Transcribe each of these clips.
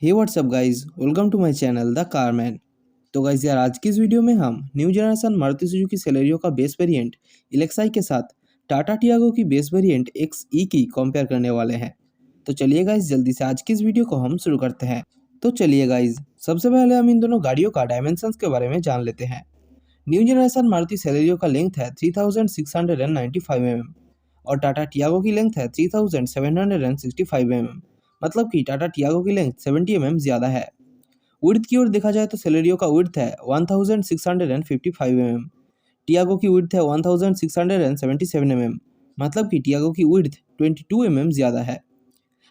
Hey what's up guys, welcome to my channel the Carman. तो guys यार, आज की इस वीडियो में हम new generation Maruti Suzuki Celerio का बेस वेरिएंट एलेक्साई के साथ टाटा टियागो की बेस वेरिएंट एक्स ई की कंपेयर करने वाले हैं। तो चलिए गाइज, जल्दी से आज की इस वीडियो को हम शुरू करते हैं। तो चलिए गाइज, सबसे पहले हम इन दोनों गाड़ियों का डायमेंशंस के बारे में जान लेते हैं। न्यू जनरेशन मारुति सेलेरियो का लेंथ है 3695 mm और टाटा टियागो की लेंथ है 3765 mm। मतलब कि टाटा टियागो की लेंथ 70 mm ज़्यादा है। विड्थ की ओर देखा जाए तो सेलेरियो का विड्थ है 1655 mm, टियागो की विड्थ है 1677 mm। मतलब कि टियागो की विड्थ 22 mm ज़्यादा है।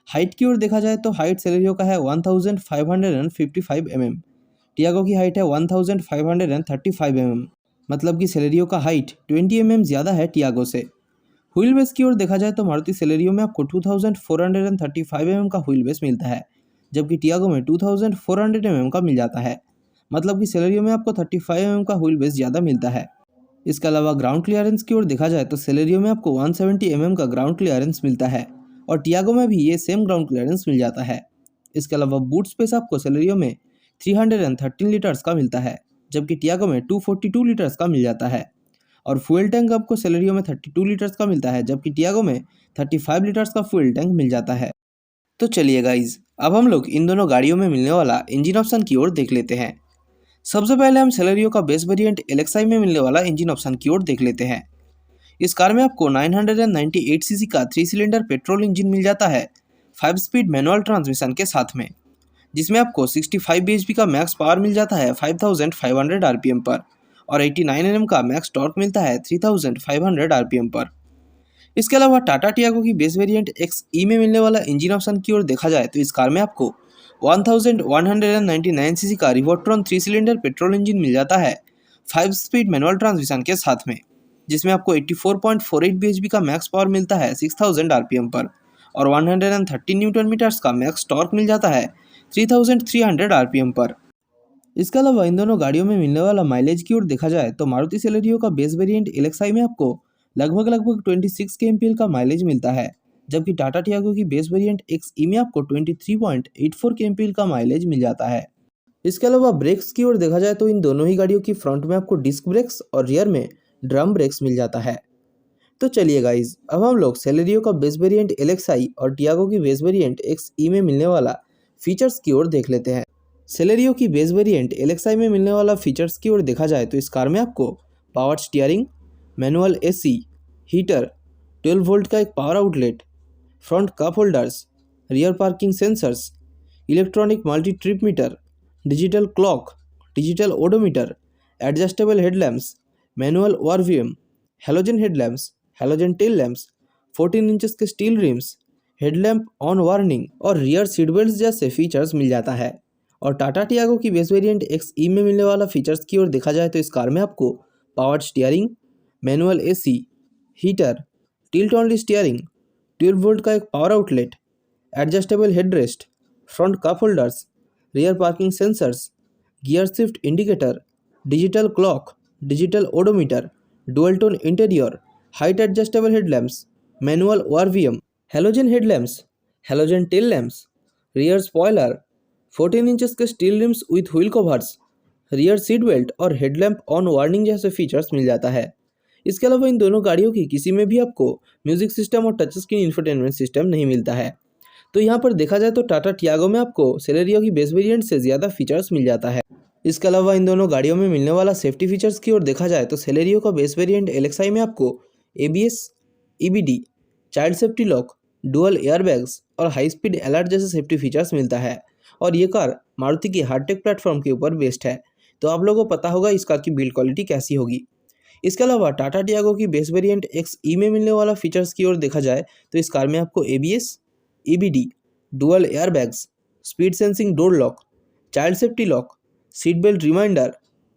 हाइट की ओर देखा जाए तो हाइट सेलेरियो का है 1555 mm, टियागो की हाइट है 1535 mm। मतलब कि सेलेरियो का हाइट 20 mm ज़्यादा है टियागो से। व्हील बेस की ओर देखा जाए तो मारुति सेलेरियो में आपको 2435 mm का व्हील बेस मिलता है, जबकि टियागो में 2400 mm का मिल जाता है। मतलब कि सेलेरियो में आपको 35 mm का व्हील बेस ज़्यादा मिलता है। इसके अलावा ग्राउंड क्लियरेंस की ओर देखा जाए तो सेलेरियो में आपको 170 mm का ग्राउंड क्लियरेंस मिलता है और टियागो में भी ये सेम ग्राउंड क्लियरेंस मिल जाता है। इसके अलावा बूट स्पेस आपको सेलेरियो में 313 लीटर्स का मिलता है, जबकि टियागो में 242 लीटर्स का मिल जाता है। और फ्यूल टैंक आपको सेलेरियो में 32 लीटर्स का मिलता है, जबकि टियागो में 35 लीटर्स का फ्यूल टैंक मिल जाता है। तो चलिए गाइज, अब हम लोग इन दोनों गाड़ियों में मिलने वाला इंजन ऑप्शन की ओर देख लेते हैं। सबसे पहले हम सेलेरियो का बेस वेरिएंट एलेक्साई में मिलने वाला इंजन ऑप्शन की ओर देख लेते हैं। इस कार में आपको 998 सीसी का 3 सिलेंडर पेट्रोल इंजन मिल जाता है 5 स्पीड मैनुअल ट्रांसमिशन के साथ में, जिसमें आपको 65 bhp का मैक्स पावर मिल जाता है 5500 आरपीएम पर और 89 Nm का मैक्स टॉर्क मिलता है 3500 आरपीएम पर। इसके अलावा टाटा टियागो की बेस वेरिएंट एक्स ई में मिलने वाला इंजन ऑप्शन की ओर देखा जाए तो इस कार में आपको 1199 सीसी का रिवोट्रॉन 3 सिलेंडर पेट्रोल इंजन मिल जाता है 5 स्पीड मैनुअल ट्रांसमिशन के साथ में, जिसमें आपको 84.48 bhp का मैक्स पावर मिलता है 6000 आरपीएम पर और 130 न्यूटन मीटर्स का मैक्स टॉर्क मिल जाता है 3300 आरपीएम पर। इसके अलावा इन दोनों गाड़ियों में मिलने वाला माइलेज की ओर देखा जाए तो मारुति सेलेरियो का बेस वेरिएंट एलेक्साई में आपको लगभग 26 kmpl का माइलेज मिलता है, जबकि टाटा टियागो की बेस वेरिएंट एक्स ई में आपको 23.84 kmpl का माइलेज मिल जाता है। इसके अलावा ब्रेक्स की ओर देखा जाए तो इन दोनों ही गाड़ियों की फ्रंट में आपको डिस्क ब्रेक्स और रियर में ड्रम ब्रेक्स मिल जाता है। तो चलिए गाइज, अब हम लोग सेलेरियो का बेस वेरिएंट एलेक्साई और टियागो की बेस वेरिएंट एक्स ई में मिलने वाला फीचर्स की ओर देख लेते हैं। सेलेरियो की बेस वेरिएंट एलेक्साई में मिलने वाला फीचर्स की ओर देखा जाए तो इस कार में आपको power steering, manual AC, heater, 12 volt का एक power outlet, front cup holders, rear parking sensors, electronic multi trip meter, digital clock, digital odometer, adjustable headlamps, manual ORVM, halogen headlamps, halogen tail lamps, 14 inches के steel rims, headlamp on warning और rear seat belt जैसे features मिल जाता है। और Tata Tiago की base variant X E में मिलने वाला फीचर्स की ओर देखा जाए तो इस कार में आपको power steering, manual AC, heater, tilt only steering, 12 volt का एक power outlet, adjustable headrest, front cup holders, rear parking sensors, gear shift indicator, digital clock, digital odometer, dual tone interior, height adjustable headlamps, manual ORVM, halogen headlamps, halogen tail lamps, rear spoiler, 14 inches के steel rims with wheel covers, rear seat belt और headlamp on warning जैसे features मिल जाता है। इसके अलावा इन दोनों गाड़ियों की किसी में भी आपको म्यूजिक सिस्टम और टच स्क्रीन इंफोटेनमेंट सिस्टम नहीं मिलता है। तो यहाँ पर देखा जाए तो टाटा टियागो में आपको सेलेरियो की बेस वेरिएंट से ज़्यादा फीचर्स मिल जाता है। इसके अलावा इन दोनों गाड़ियों में मिलने वाला सेफ्टी फीचर्स की ओर देखा जाए तो सेलेरियो का बेस वेरिएंट एलेक्साई में आपको ABS, EBD, child safety lock, dual airbags और हाई स्पीड अलर्ट जैसे सेफ्टी फीचर्स मिलता है। और ये कार मारुति की हार्टेक प्लेटफॉर्म के ऊपर बेस्ड है, तो आप लोगों को पता होगा इस कार की बिल्ड क्वालिटी कैसी होगी। इसके अलावा टाटा टियागो की बेस वेरिएंट एक्स ई में मिलने वाला फीचर्स की ओर देखा जाए तो इस कार में आपको ABS, EBD, dual airbags, speed sensing door lock, child safety lock, seat belt reminder,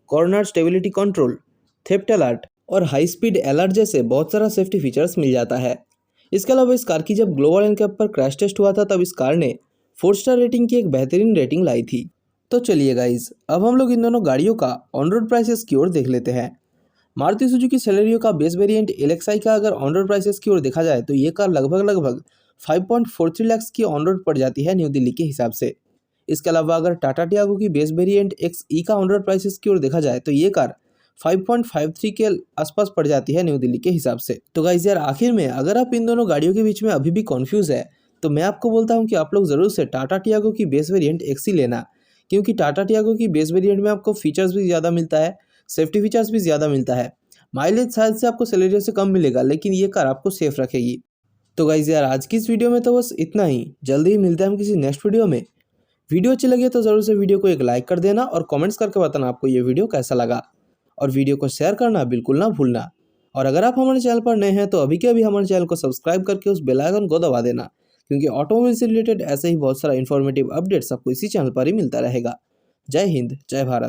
corner stability control, theft alert और हाई स्पीड अलर्ट जैसे बहुत सारा सेफ्टी फीचर्स मिल जाता है। इसके अलावा इस कार की जब ग्लोबल एनकैप पर क्रैश टेस्ट हुआ था तब इस कार ने 4 स्टार रेटिंग की एक बेहतरीन रेटिंग लाई थी। तो चलिए गाइज, अब हम लोग इन दोनों गाड़ियों का ऑन रोड प्राइसेस की ओर देख लेते हैं। मारुति सुजुकी सेलेरियो का बेस वेरिएंट एलेक्साई का अगर ऑन रोड प्राइसेस की ओर देखा जाए तो ये कार लगभग 5.43 लाख की ऑन रोड पड़ जाती है न्यू दिल्ली के हिसाब से। इसके अलावा अगर टाटा टियागो की बेस वेरिएंट एक्स ई का ऑन रोड प्राइसेस की ओर देखा जाए तो ये कार 5.53 के आसपास पड़ जाती है न्यू दिल्ली के हिसाब से। तो गाइस यार, आखिर में अगर आप इन दोनों गाड़ियों के बीच में अभी भी कन्फ्यूज है तो मैं आपको बोलता हूँ कि आप लोग ज़रूर से टाटा टियागो की बेस वेरिएंट एक्स ही लेना, क्योंकि टाटा टियागो की बेस वेरिएंट में आपको फीचर्स भी ज़्यादा मिलता है, सेफ्टी फीचर्स भी ज़्यादा मिलता है। माइलेज शायद से आपको सेलेरियो से कम मिलेगा, लेकिन ये कार आपको सेफ रखेगी। तो गाइस यार, आज की इस वीडियो में तो बस इतना ही। जल्दी ही मिलते हैं हम किसी नेक्स्ट वीडियो में। वीडियो अच्छी लगी तो ज़रूर से वीडियो को एक लाइक कर देना और कमेंट्स करके बताना आपको ये वीडियो कैसा लगा, और वीडियो को शेयर करना बिल्कुल ना भूलना। और अगर आप हमारे चैनल पर नए हैं तो अभी के अभी हमारे चैनल को सब्सक्राइब करके उस बेल आइकन को दबा देना, क्योंकि ऑटोमोबाइल से रिलेटेड ऐसे ही बहुत सारा इन्फॉर्मेटिव अपडेट्स आपको इसी चैनल पर ही मिलता रहेगा। जय हिंद, जय भारत।